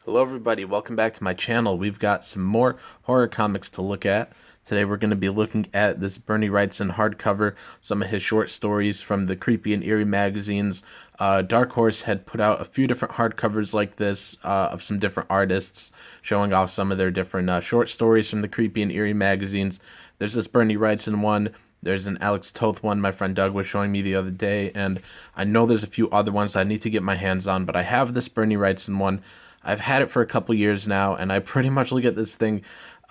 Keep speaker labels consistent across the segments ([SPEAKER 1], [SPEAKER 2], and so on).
[SPEAKER 1] Hello everybody, welcome back to my channel. We've got some more horror comics to look at. Today we're going to be looking at this Bernie Wrightson hardcover, some of his short stories from the Creepy and Eerie magazines. Dark Horse had put out a few different hardcovers like this of some different artists, showing off some of their different short stories from the Creepy and Eerie magazines. There's this Bernie Wrightson one. There's an Alex Toth one my friend Doug was showing me the other day, and I know there's a few other ones I need to get my hands on, but I have this Bernie Wrightson one. I've had it for a couple years now, and I pretty much look at this thing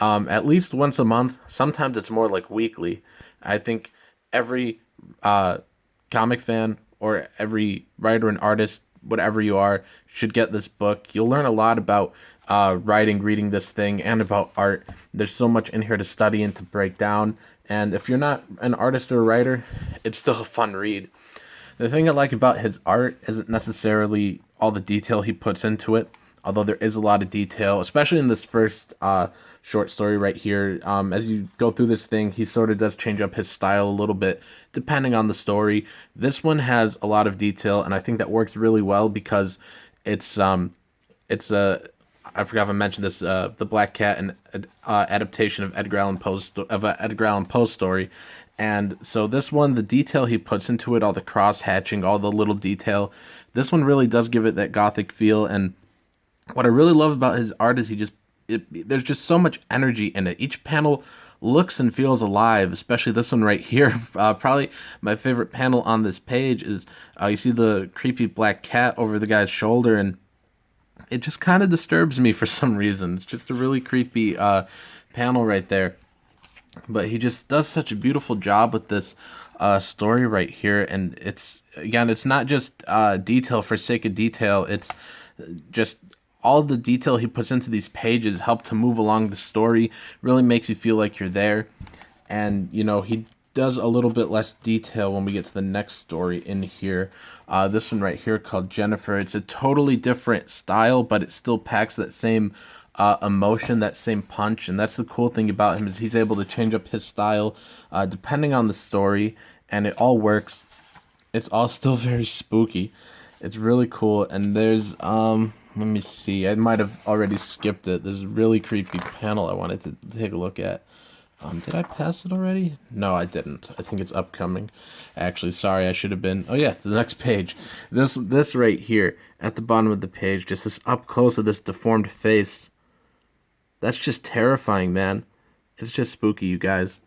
[SPEAKER 1] at least once a month. Sometimes it's more like weekly. I think every comic fan or every writer and artist, whatever you are, should get this book. You'll learn a lot about writing, reading this thing, and about art. There's so much in here to study and to break down. And if you're not an artist or a writer, it's still a fun read. The thing I like about his art isn't necessarily all the detail he puts into it, although there is a lot of detail, especially in this first short story right here. As you go through this thing, he sort of does change up his style a little bit depending on the story. This one has a lot of detail, and I think that works really well because it's it's a I forgot if I mentioned this, the Black Cat, an adaptation of an Edgar Allan Poe story. And so this one, the detail he puts into it, all the cross hatching, all the little detail, this one really does give it that gothic feel. And what I really love about his art is there's just so much energy in it. Each panel looks and feels alive, especially this one right here. Probably my favorite panel on this page is you see the creepy black cat over the guy's shoulder, and it just kind of disturbs me for some reason. It's just a really creepy panel right there. But he just does such a beautiful job with this story right here, and it's not just detail for sake of detail. It's just all the detail he puts into these pages help to move along the story. Really makes you feel like you're there. And he does a little bit less detail when we get to the next story in here. This one right here called Jennifer. It's a totally different style, but it still packs that same emotion, that same punch. And that's the cool thing about him, is he's able to change up his style depending on the story, and it all works. It's all still very spooky. It's really cool. And there's let me see. I might have already skipped it. There's a really creepy panel I wanted to take a look at. Did I pass it already? No, I didn't. I think it's upcoming. Actually, sorry, I should have been. Oh yeah, the next page. This right here at the bottom of the page, just this up close of this deformed face. That's just terrifying, man. It's just spooky, you guys.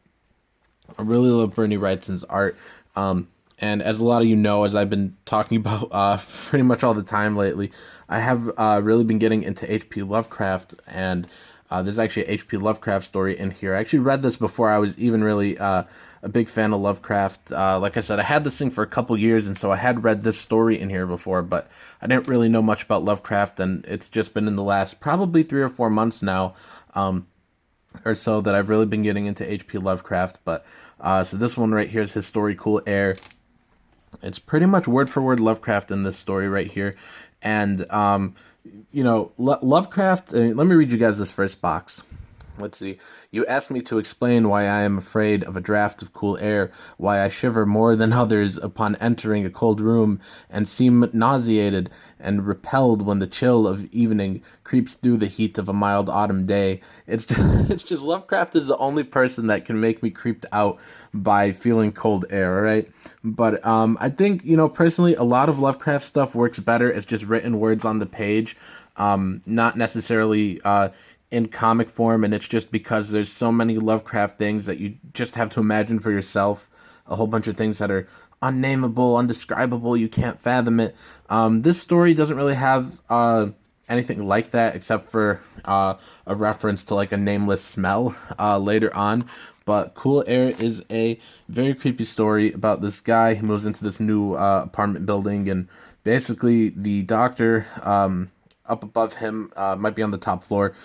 [SPEAKER 1] I really love Bernie Wrightson's art. And as a lot of you know, as I've been talking about pretty much all the time lately, I have really been getting into H.P. Lovecraft, and there's actually a H.P. Lovecraft story in here. I actually read this before I was even really a big fan of Lovecraft. Like I said, I had this thing for a couple years, and so I had read this story in here before, but I didn't really know much about Lovecraft, and it's just been in the last probably 3 or 4 months now, or so, that I've really been getting into H.P. Lovecraft. But so this one right here is his story, Cool Air. It's pretty much word for word Lovecraft in this story right here. And, Lovecraft, let me read you guys this first box. Let's see. You ask me to explain why I am afraid of a draft of cool air, why I shiver more than others upon entering a cold room, and seem nauseated and repelled when the chill of evening creeps through the heat of a mild autumn day. It's just Lovecraft is the only person that can make me creeped out by feeling cold air, all right? But I think, personally, a lot of Lovecraft stuff works better. It's just written words on the page, not necessarily in comic form, and it's just because there's so many Lovecraft things that you just have to imagine for yourself. A whole bunch of things that are unnameable, undescribable, you can't fathom it. This story doesn't really have anything like that, except for a reference to like a nameless smell later on. But Cool Air is a very creepy story about this guy who moves into this new apartment building, and basically the doctor up above him might be on the top floor.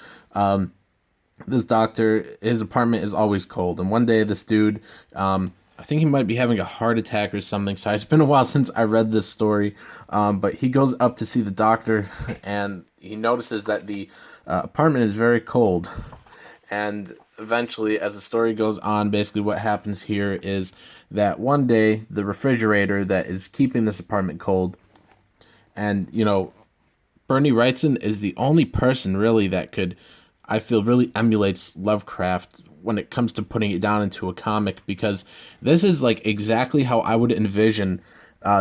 [SPEAKER 1] This doctor, his apartment is always cold, and one day this dude, I think he might be having a heart attack or something. So it's been a while since I read this story, but he goes up to see the doctor, and he notices that the apartment is very cold. And eventually, as the story goes on, basically what happens here is that one day the refrigerator that is keeping this apartment cold, and Bernie Wrightson is the only person really that could, I feel, really emulates Lovecraft when it comes to putting it down into a comic, because this is like exactly how I would envision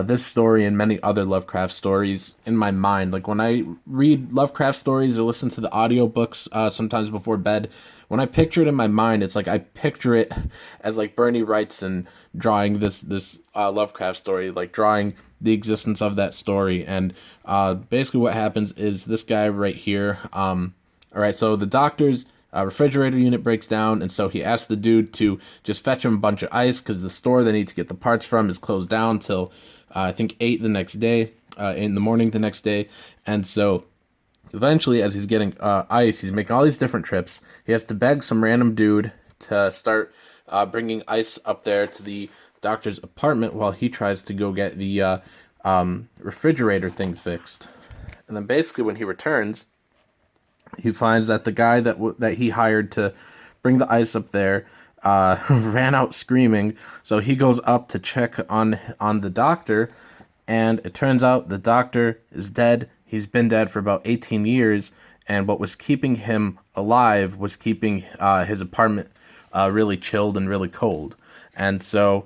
[SPEAKER 1] this story and many other Lovecraft stories in my mind. Like when I read Lovecraft stories or listen to the audiobooks sometimes before bed, when I picture it in my mind, it's like I picture it as like Bernie Wrightson drawing this Lovecraft story, like drawing the existence of that story. And basically, what happens is this guy right here. All right, so the doctor's refrigerator unit breaks down, and so he asks the dude to just fetch him a bunch of ice because the store they need to get the parts from is closed down till I think 8 the next day, in the morning the next day. And so eventually, as he's getting ice, he's making all these different trips. He has to beg some random dude to start bringing ice up there to the doctor's apartment while he tries to go get the refrigerator thing fixed. And then basically, when he returns, he finds that the guy that he hired to bring the ice up there ran out screaming. So he goes up to check on the doctor, and it turns out the doctor is dead. He's been dead for about 18 years, and what was keeping him alive was keeping his apartment really chilled and really cold. And so,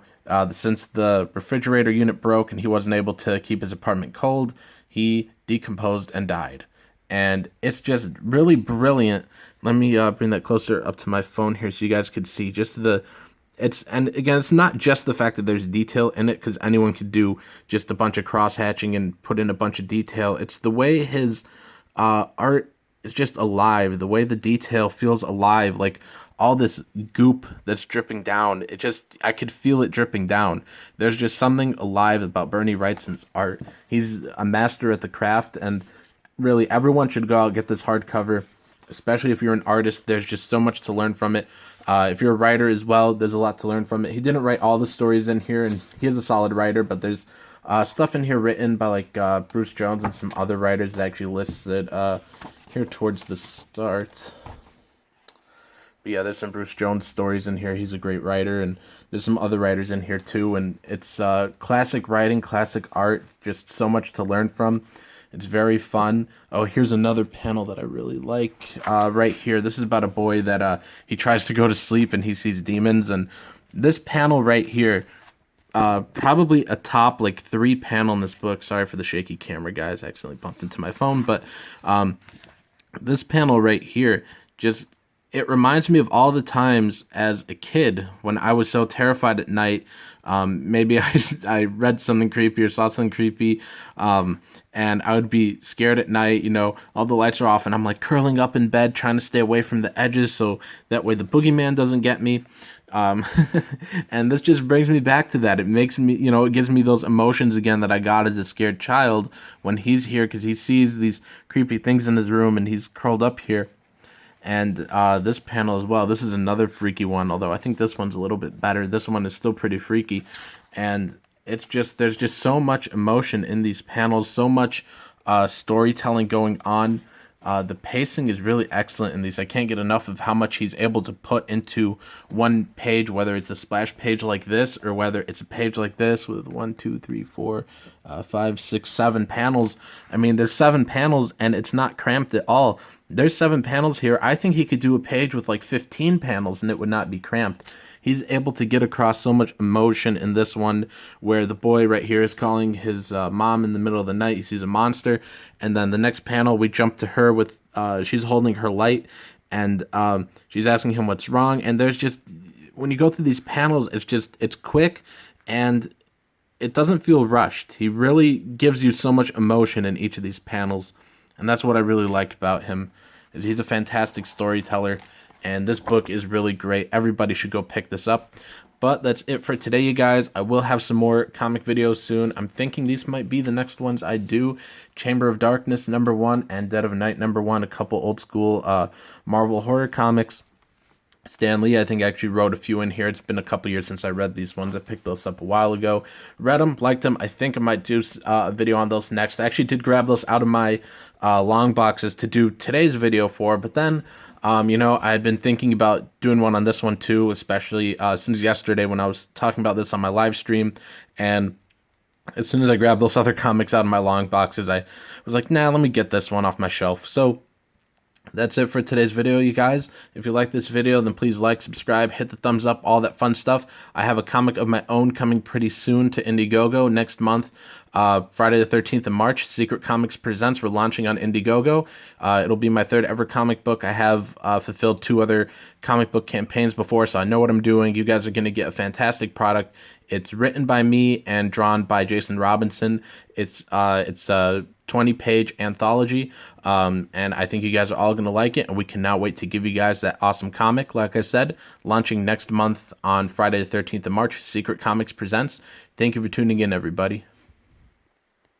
[SPEAKER 1] since the refrigerator unit broke and he wasn't able to keep his apartment cold, he decomposed and died. And it's just really brilliant. Let me bring that closer up to my phone here so you guys could see just and again, it's not just the fact that there's detail in it, because anyone could do just a bunch of cross-hatching and put in a bunch of detail. It's the way his art is just alive, the way the detail feels alive, like all this goop that's dripping down. I could feel it dripping down. There's just something alive about Bernie Wrightson's art. He's a master at the craft, and really everyone should go out and get this hardcover, especially if you're an artist. There's just so much to learn from it. If you're a writer as well, there's a lot to learn from it. He didn't write all the stories in here, and he is a solid writer, but there's stuff in here written by like Bruce Jones and some other writers that actually listed here towards the start. But yeah, there's some Bruce Jones stories in here. He's a great writer, and there's some other writers in here too. And it's classic writing, classic art, just so much to learn from. It's very fun. Oh, here's another panel that I really like right here. This is about a boy that he tries to go to sleep and he sees demons. And this panel right here, probably a top like 3 panel in this book. Sorry for the shaky camera, guys. I accidentally bumped into my phone. But this panel right here, it reminds me of all the times as a kid when I was so terrified at night. Maybe I read something creepy or saw something creepy, and I would be scared at night. All the lights are off, and I'm like curling up in bed trying to stay away from the edges so that way the boogeyman doesn't get me. And this just brings me back to that. It makes me, it gives me those emotions again that I got as a scared child when he's here, because he sees these creepy things in his room and he's curled up here. And this panel as well, this is another freaky one, although I think this one's a little bit better. This one is still pretty freaky, and there's just so much emotion in these panels, so much storytelling going on. The pacing is really excellent in these. I can't get enough of how much he's able to put into one page, whether it's a splash page like this or whether it's a page like this with 1, 2, 3, 4, 5, 6, 7 panels. I mean, there's 7 panels and it's not cramped at all. There's 7 panels here. I think he could do a page with like 15 panels and it would not be cramped. He's able to get across so much emotion in this one, where the boy right here is calling his mom in the middle of the night. He sees a monster. And then the next panel, we jump to her with, she's holding her light, and she's asking him what's wrong. And there's just, when you go through these panels, it's quick, and it doesn't feel rushed. He really gives you so much emotion in each of these panels. And that's what I really like about him, is he's a fantastic storyteller. And this book is really great. Everybody should go pick this up. But that's it for today, you guys. I will have some more comic videos soon. I'm thinking these might be the next ones I do. Chamber of Darkness #1 and Dead of Night #1. A couple old school Marvel horror comics. Stan Lee, I think, actually wrote a few in here. It's been a couple years since I read these ones. I picked those up a while ago. Read them, liked them. I think I might do a video on those next. I actually did grab those out of my long boxes to do today's video for, but then I had been thinking about doing one on this one too, especially since yesterday when I was talking about this on my live stream, and as soon as I grabbed those other comics out of my long boxes, I was like, nah, let me get this one off my shelf. So that's it for today's video, you guys. If you like this video, then please like, subscribe, hit the thumbs up, all that fun stuff. I have a comic of my own coming pretty soon to Indiegogo next month. Friday the 13th of March, Secret Comics Presents. We're launching on Indiegogo. It'll be my third ever comic book. I have fulfilled 2 other comic book campaigns before, so I know what I'm doing. You guys are going to get a fantastic product. It's written by me and drawn by Jason Robinson. It's a 20-page anthology, and I think you guys are all going to like it, and we cannot wait to give you guys that awesome comic. Like I said, launching next month on Friday the 13th of March, Secret Comics Presents. Thank you for tuning in, everybody.